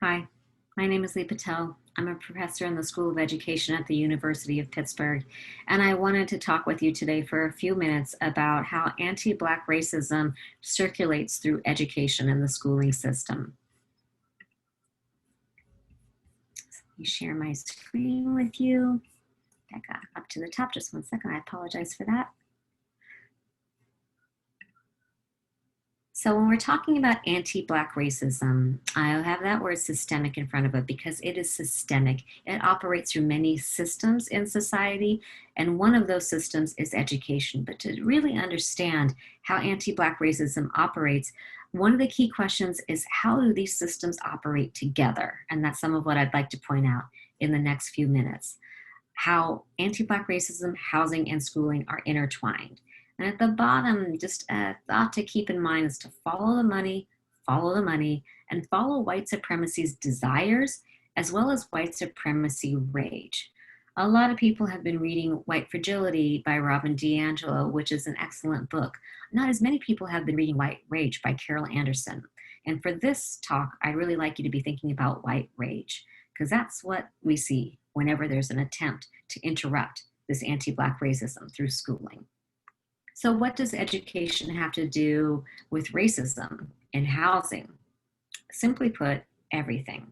Hi, my name is Lisa Patel. I'm a professor in the School of Education at the University of Pittsburgh, and I wanted to talk with you today for a few minutes about how anti-Black racism circulates through education in the schooling system. Let me share my screen with you. I got up to the top, just one second, I apologize for that. So when we're talking about anti-Black racism, I'll have that word systemic in front of it because it is systemic. It operates through many systems in society, and one of those systems is education. But to really understand how anti-Black racism operates, one of the key questions is how do these systems operate together? And that's some of what I'd like to point out in the next few minutes. How anti-Black racism, housing, and schooling are intertwined. And at the bottom, just a thought to keep in mind is to follow the money, and follow white supremacy's desires, as well as white supremacy rage. A lot of people have been reading White Fragility by Robin DiAngelo, which is an excellent book. Not as many people have been reading White Rage by Carol Anderson. And for this talk, I really like you to be thinking about white rage, because that's what we see whenever there's an attempt to interrupt this anti-Black racism through schooling. So what does education have to do with racism and housing? Simply put, everything.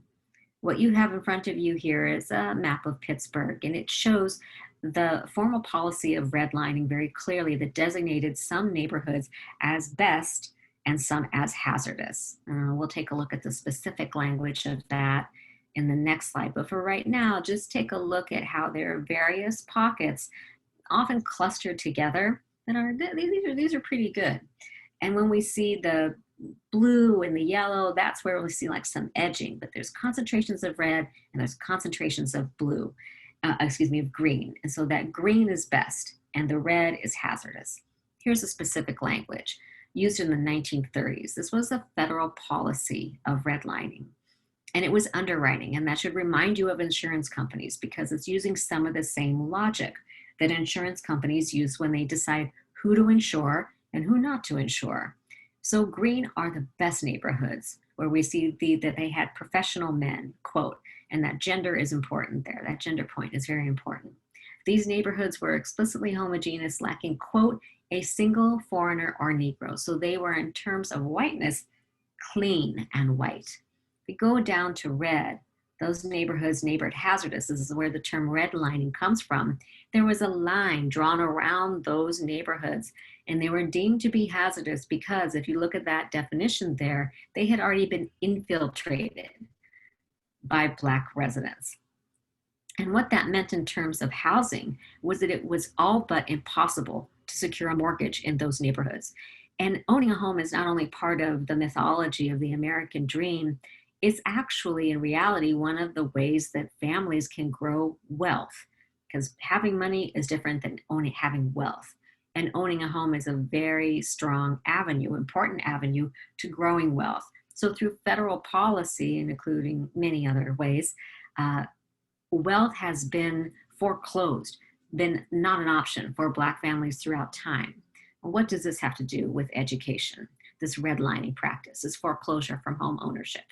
What you have in front of you here is a map of Pittsburgh, and it shows the formal policy of redlining very clearly that designated some neighborhoods as best and some as hazardous. We'll take a look at the specific language of that in the next slide. But for right now, just take a look at how there are various pockets, often clustered together, that are, these are pretty good. And when we see the blue and the yellow, that's where we see like some edging, but there's concentrations of red and there's concentrations of blue, of green. And so that green is best and the red is hazardous. Here's a specific language used in the 1930s. This was a federal policy of redlining. And it was underwriting, and that should remind you of insurance companies because it's using some of the same logic that insurance companies use when they decide who to insure and who not to insure. So green are the best neighborhoods where we see that they had professional men, quote, and that gender is important there. That gender point is very important. These neighborhoods were explicitly homogeneous, lacking, quote, a single foreigner or Negro. So they were, in terms of whiteness, clean and white. We go down to red. Those neighborhoods neighbored hazardous. This is where the term redlining comes from. There was a line drawn around those neighborhoods, and they were deemed to be hazardous because if you look at that definition there, they had already been infiltrated by Black residents. And what that meant in terms of housing was that it was all but impossible to secure a mortgage in those neighborhoods. And owning a home is not only part of the mythology of the American dream, it's actually in reality one of the ways that families can grow wealth, because having money is different than having wealth. And owning a home is a very strong avenue, important avenue to growing wealth. So through federal policy, and including many other ways, wealth has been foreclosed, been not an option for Black families throughout time. What does this have to do with education? This redlining practice, this foreclosure from home ownership.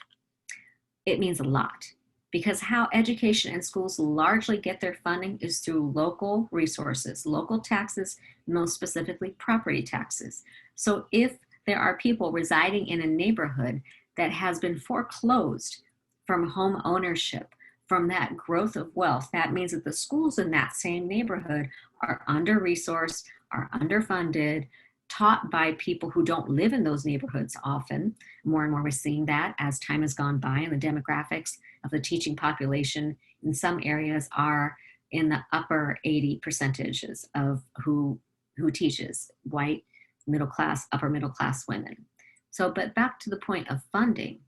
It means a lot because how education and schools largely get their funding is through local resources, local taxes, most specifically property taxes. So if there are people residing in a neighborhood that has been foreclosed from home ownership, from that growth of wealth, that means that the schools in that same neighborhood are under-resourced, are underfunded, taught by people who don't live in those neighborhoods often. More and more we're seeing that as time has gone by, and the demographics of the teaching population in some areas are in the upper 80 percentages of who teaches, white, middle class, upper middle class women. So, but back to the point of funding,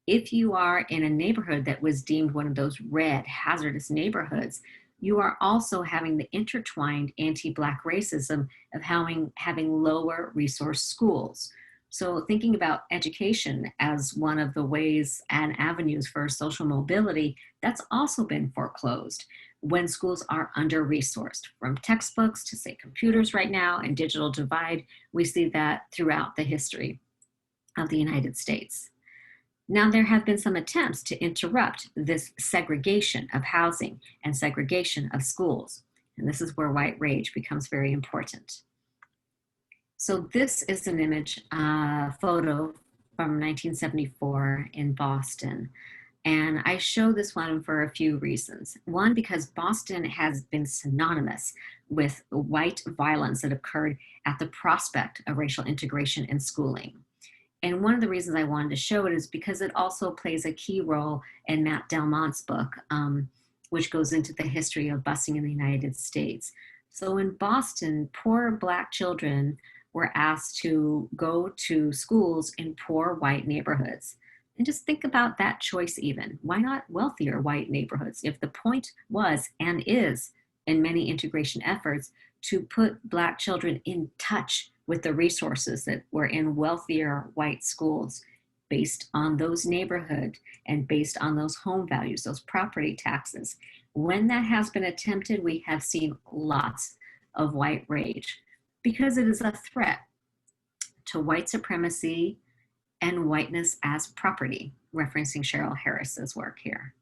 if you are in a neighborhood that was deemed one of those red hazardous neighborhoods, you are also having the intertwined anti-Black racism of having lower resource schools. So thinking about education as one of the ways and avenues for social mobility, that's also been foreclosed when schools are under-resourced. From textbooks to, say, computers right now and digital divide, we see that throughout the history of the United States. Now, there have been some attempts to interrupt this segregation of housing and segregation of schools. And this is where white rage becomes very important. So this is an image, photo from 1974 in Boston. And I show this one for a few reasons. One, because Boston has been synonymous with white violence that occurred at the prospect of racial integration in schooling. And one of the reasons I wanted to show it is because it also plays a key role in Matt Delmont's book, which goes into the history of busing in the United States. So in Boston, poor Black children were asked to go to schools in poor white neighborhoods. And just think about that choice even. Why not wealthier white neighborhoods? If the point was and is in many integration efforts to put Black children in touch with the resources that were in wealthier white schools based on those neighborhood and based on those home values, those property taxes. When that has been attempted, we have seen lots of white rage because it is a threat to white supremacy and whiteness as property, referencing Cheryl Harris's work here.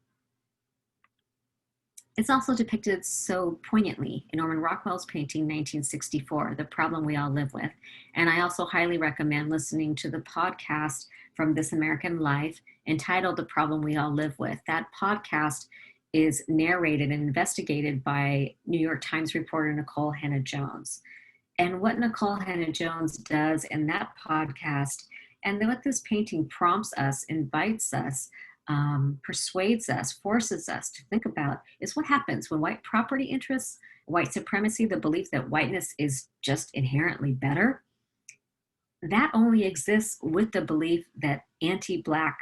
It's also depicted so poignantly in Norman Rockwell's painting, 1964, The Problem We All Live With. And I also highly recommend listening to the podcast from This American Life entitled The Problem We All Live With. That podcast is narrated and investigated by New York Times reporter Nicole Hannah-Jones. And what Nicole Hannah-Jones does in that podcast, and what this painting prompts us, invites us, persuades us, forces us to think about is what happens when white property interests, white supremacy, the belief that whiteness is just inherently better, that only exists with the belief that anti-Black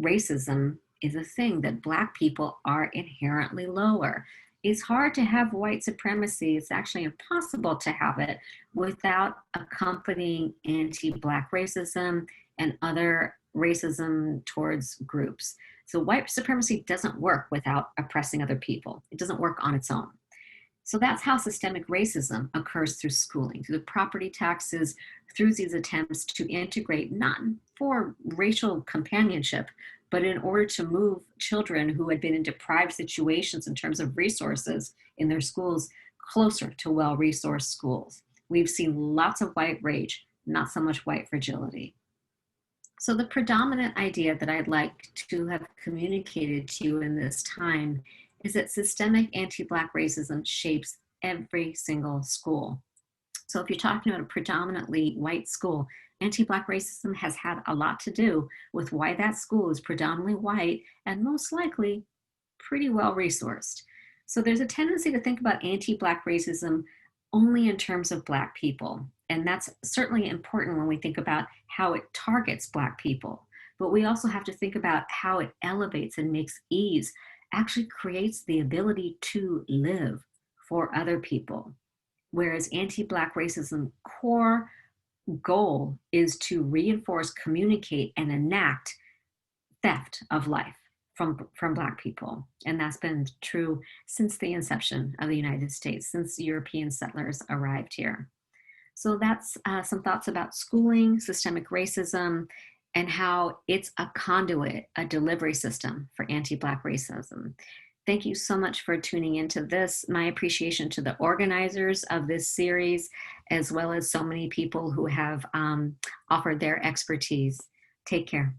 racism is a thing, that Black people are inherently lower. It's hard to have white supremacy. It's actually impossible to have it without accompanying anti-Black racism and other racism towards groups. So white supremacy doesn't work without oppressing other people. It doesn't work on its own. So that's how systemic racism occurs through schooling, through the property taxes, through these attempts to integrate, not for racial companionship, but in order to move children who had been in deprived situations in terms of resources in their schools closer to well-resourced schools. We've seen lots of white rage, not so much white fragility. So the predominant idea that I'd like to have communicated to you in this time is that systemic anti-Black racism shapes every single school. So if you're talking about a predominantly white school, anti-Black racism has had a lot to do with why that school is predominantly white and most likely pretty well resourced. So there's a tendency to think about anti-Black racism only in terms of Black people. And that's certainly important when we think about how it targets Black people. But we also have to think about how it elevates and makes ease, actually creates the ability to live for other people. Whereas anti-Black racism core goal is to reinforce, communicate, and enact theft of life from Black people. And that's been true since the inception of the United States, since European settlers arrived here. So that's some thoughts about schooling, systemic racism, and how it's a conduit, a delivery system for anti-Black racism. Thank you so much for tuning into this. My appreciation to the organizers of this series, as well as so many people who have offered their expertise. Take care.